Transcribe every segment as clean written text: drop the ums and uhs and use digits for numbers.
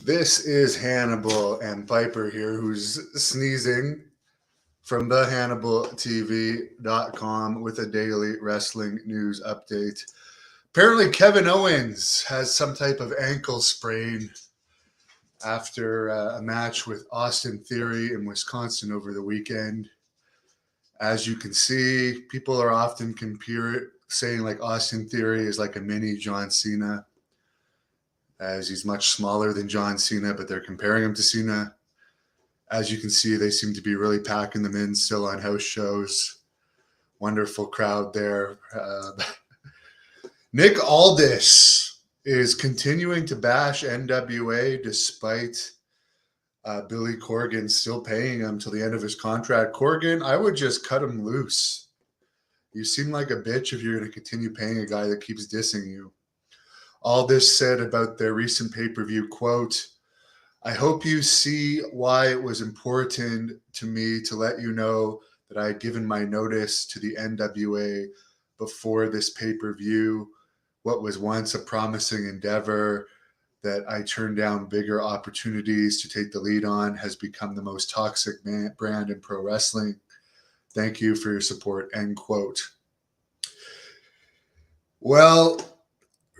This is Hannibal and Piper here, who's sneezing from the HannibalTV.com with a daily wrestling news update. Apparently, Kevin Owens has some type of ankle sprain after a match with Austin Theory in Wisconsin over the weekend. As you can see, people are often saying like Austin Theory is like a mini John Cena, as he's much smaller than John Cena, but they're comparing him to Cena. As you can see, they seem to be really packing them in still on house shows. Wonderful crowd there. Nick Aldis is continuing to bash NWA despite Billy Corgan still paying him till the end of his contract. Corgan, I would just cut him loose. You seem like a bitch if you're going to continue paying a guy that keeps dissing you. Aldis said about their recent pay-per-view, quote, "I hope you see why it was important to me to let you know that I had given my notice to the NWA before this pay-per-view. What was once a promising endeavor that I turned down bigger opportunities to take the lead on has become the most toxic brand in pro wrestling. Thank you for your support," end quote. Well,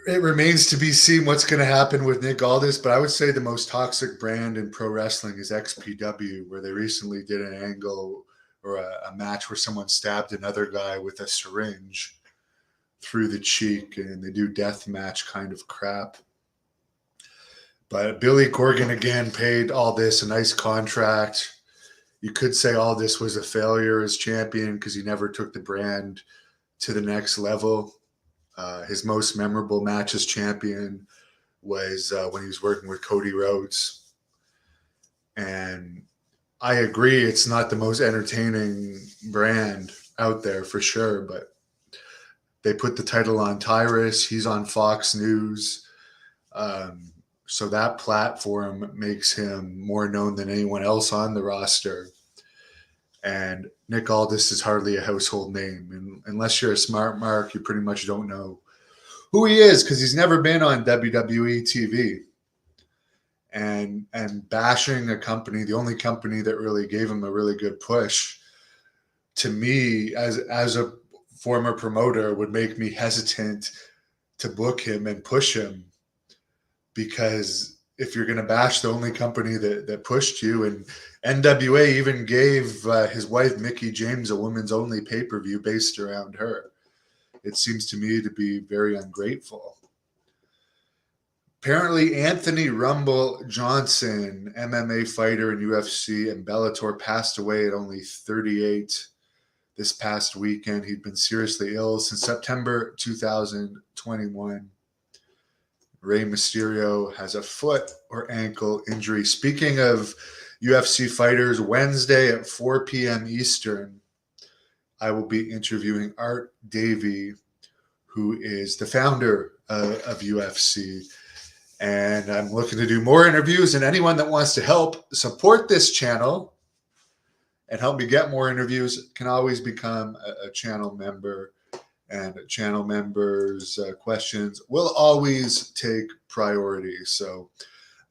it remains to be seen what's going to happen with Nick Aldis, but I would say the most toxic brand in pro wrestling is XPW, where they recently did an angle or a match where someone stabbed another guy with a syringe through the cheek, and they do death match kind of crap. But Billy Corgan again paid Aldis a nice contract. You could say Aldis was a failure as champion because he never took the brand to the next level. His most memorable match as champion was when he was working with Cody Rhodes. And I agree, it's not the most entertaining brand out there for sure, but they put the title on Tyrus. He's on Fox News. So that platform makes him more known than anyone else on the roster. And Nick Aldis is hardly a household name. And unless you're a smart mark, you pretty much don't know who he is because he's never been on WWE TV. And bashing a company, the only company that really gave him a really good push, to me, as a former promoter, would make me hesitant to book him and push him. Because if you're going to bash the only company that pushed you, and NWA even gave his wife, Mickie James, a women's only pay-per-view based around her. It seems to me to be very ungrateful. Apparently, Anthony Rumble Johnson, MMA fighter in UFC and Bellator, passed away at only 38 this past weekend. He'd been seriously ill since September 2021. Rey Mysterio has a foot or ankle injury. Speaking of UFC fighters, Wednesday at 4 p.m. Eastern, I will be interviewing Art Davie, who is the founder of UFC. And I'm looking to do more interviews, and anyone that wants to help support this channel and help me get more interviews can always become a channel member. And channel members' questions will always take priority. So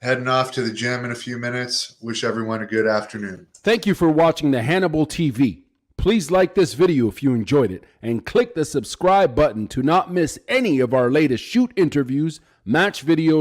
heading off to the gym in a few minutes. Wish everyone a good afternoon. Thank you for watching the Hannibal TV. Please like this video if you enjoyed it and click the subscribe button to not miss any of our latest shoot interviews, match videos,